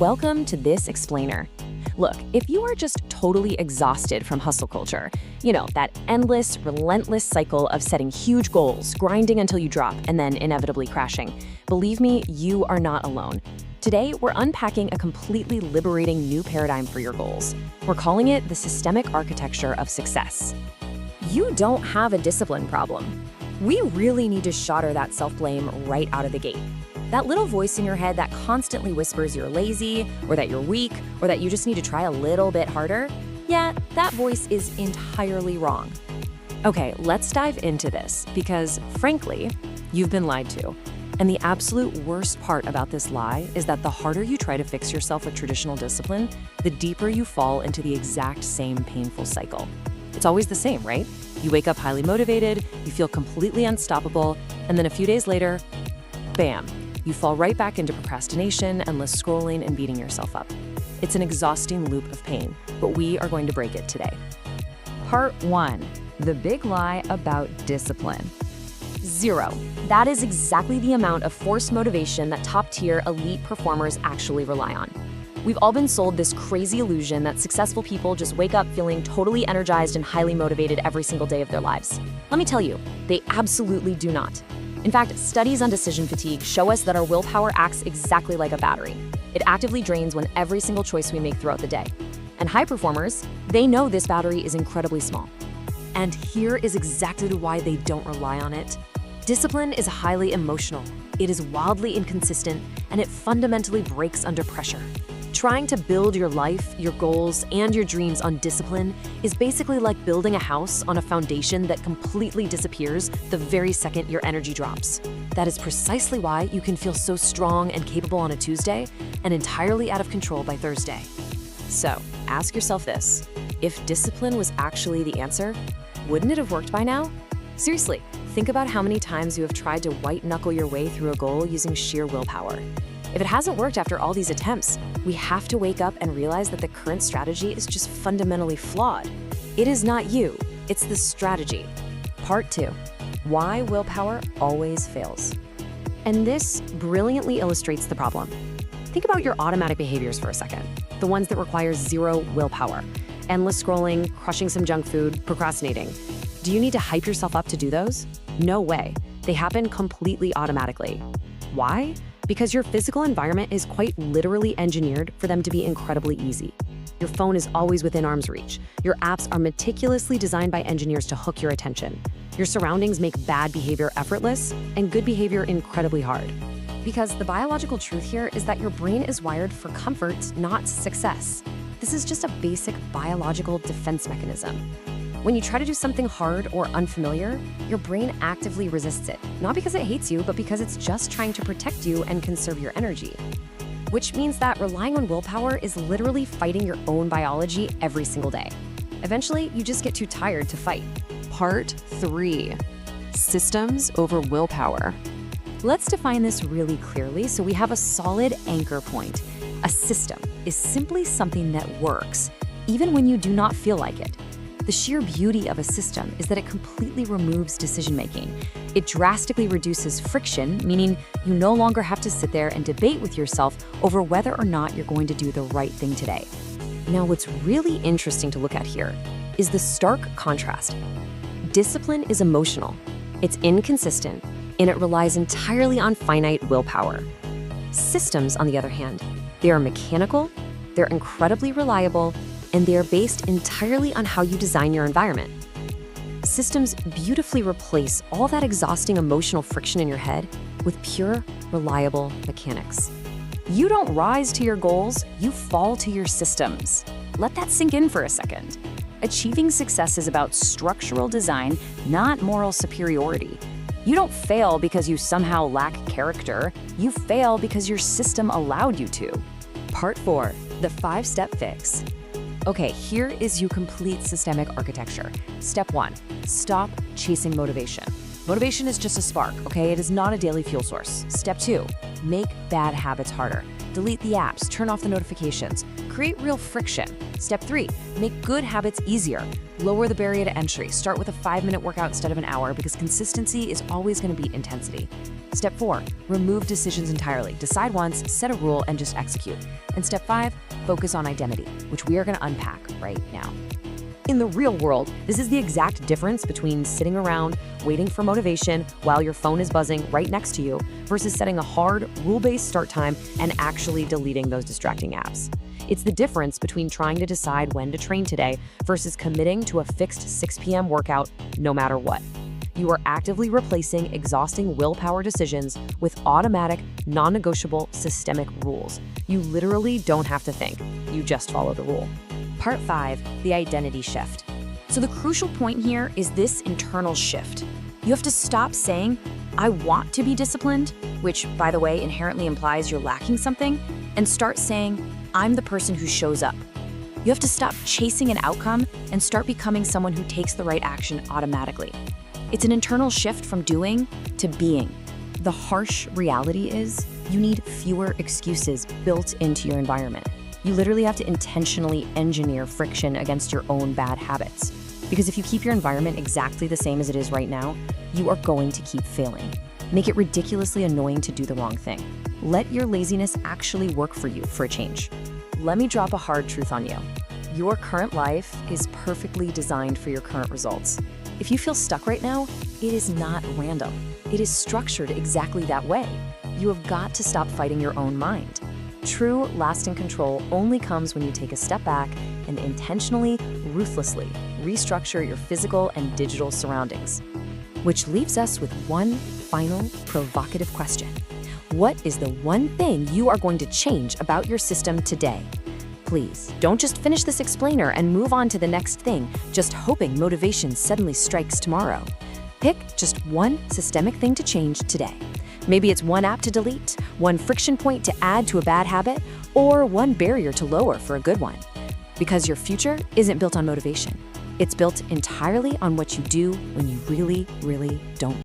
Welcome to This Explainer. Look, if you are just totally exhausted from hustle culture, that endless, relentless cycle of setting huge goals, grinding until you drop, and then inevitably crashing, believe me, you are not alone. Today, we're unpacking a completely liberating new paradigm for your goals. We're calling it the systemic architecture of success. You don't have a discipline problem. We really need to shatter that self-blame right out of the gate. That little voice in your head that constantly whispers you're lazy, or that you're weak, or that you just need to try a little bit harder, yeah, that voice is entirely wrong. Okay, let's dive into this because, frankly, you've been lied to. And the absolute worst part about this lie is that the harder you try to fix yourself with traditional discipline, the deeper you fall into the exact same painful cycle. It's always the same, right? You wake up highly motivated, you feel completely unstoppable, and then a few days later, bam, you fall right back into procrastination, endless scrolling, and beating yourself up. It's an exhausting loop of pain, but we are going to break it today. Part 1. The big lie about discipline. 0. That is exactly the amount of forced motivation that top-tier elite performers actually rely on. We've all been sold this crazy illusion that successful people just wake up feeling totally energized and highly motivated every single day of their lives. Let me tell you, they absolutely do not. In fact, studies on decision fatigue show us that our willpower acts exactly like a battery. It actively drains when every single choice we make throughout the day. And high performers, they know this battery is incredibly small. And here is exactly why they don't rely on it. Discipline is highly emotional. It is wildly inconsistent, and it fundamentally breaks under pressure. Trying to build your life, your goals, and your dreams on discipline is basically like building a house on a foundation that completely disappears the very second your energy drops. That is precisely why you can feel so strong and capable on a Tuesday and entirely out of control by Thursday. So, ask yourself this: if discipline was actually the answer, wouldn't it have worked by now? Seriously, think about how many times you have tried to white-knuckle your way through a goal using sheer willpower. If it hasn't worked after all these attempts, we have to wake up and realize that the current strategy is just fundamentally flawed. It is not you, it's the strategy. Part 2. Why willpower always fails. And this brilliantly illustrates the problem. Think about your automatic behaviors for a second, the ones that require zero willpower. Endless scrolling, crushing some junk food, procrastinating. Do you need to hype yourself up to do those? No way. They happen completely automatically. Why? Because your physical environment is quite literally engineered for them to be incredibly easy. Your phone is always within arm's reach. Your apps are meticulously designed by engineers to hook your attention. Your surroundings make bad behavior effortless and good behavior incredibly hard. Because the biological truth here is that your brain is wired for comfort, not success. This is just a basic biological defense mechanism. When you try to do something hard or unfamiliar, your brain actively resists it, not because it hates you, but because it's just trying to protect you and conserve your energy. Which means that relying on willpower is literally fighting your own biology every single day. Eventually, you just get too tired to fight. Part 3. Systems over willpower. Let's define this really clearly so we have a solid anchor point. A system is simply something that works, even when you do not feel like it. The sheer beauty of a system is that it completely removes decision-making. It drastically reduces friction, meaning you no longer have to sit there and debate with yourself over whether or not you're going to do the right thing today. Now, what's really interesting to look at here is the stark contrast. Discipline is emotional, it's inconsistent, and it relies entirely on finite willpower. Systems, on the other hand, they are mechanical, they're incredibly reliable, and they are based entirely on how you design your environment. Systems beautifully replace all that exhausting emotional friction in your head with pure, reliable mechanics. You don't rise to your goals, you fall to your systems. Let that sink in for a second. Achieving success is about structural design, not moral superiority. You don't fail because you somehow lack character. You fail because your system allowed you to. Part 4. The 5-step fix. Okay, here is your complete systemic architecture. Step 1, stop chasing motivation. Motivation is just a spark, okay? It is not a daily fuel source. Step 2, make bad habits harder. Delete the apps, turn off the notifications, create real friction. Step 3, make good habits easier. Lower the barrier to entry. Start with a 5-minute workout instead of an hour because consistency is always going to beat intensity. Step 4, remove decisions entirely. Decide once, set a rule, and just execute. And step 5, focus on identity, which we are going to unpack right now. In the real world, this is the exact difference between sitting around waiting for motivation while your phone is buzzing right next to you versus setting a hard, rule-based start time and actually deleting those distracting apps. It's the difference between trying to decide when to train today versus committing to a fixed 6 p.m. workout no matter what. You are actively replacing exhausting willpower decisions with automatic, non-negotiable, systemic rules. You literally don't have to think. You just follow the rule. Part 5, the identity shift. So the crucial point here is this internal shift. You have to stop saying, I want to be disciplined, which, by the way, inherently implies you're lacking something, and start saying, I'm the person who shows up. You have to stop chasing an outcome and start becoming someone who takes the right action automatically. It's an internal shift from doing to being. The harsh reality is you need fewer excuses built into your environment. You literally have to intentionally engineer friction against your own bad habits. Because if you keep your environment exactly the same as it is right now, you are going to keep failing. Make it ridiculously annoying to do the wrong thing. Let your laziness actually work for you for a change. Let me drop a hard truth on you. Your current life is perfectly designed for your current results. If you feel stuck right now, it is not random. It is structured exactly that way. You have got to stop fighting your own mind. True, lasting control only comes when you take a step back and intentionally, ruthlessly restructure your physical and digital surroundings. Which leaves us with one final provocative question. What is the one thing you are going to change about your system today? Please, don't just finish this explainer and move on to the next thing, just hoping motivation suddenly strikes tomorrow. Pick just one systemic thing to change today. Maybe it's one app to delete, one friction point to add to a bad habit, or one barrier to lower for a good one. Because your future isn't built on motivation. It's built entirely on what you do when you really, really don't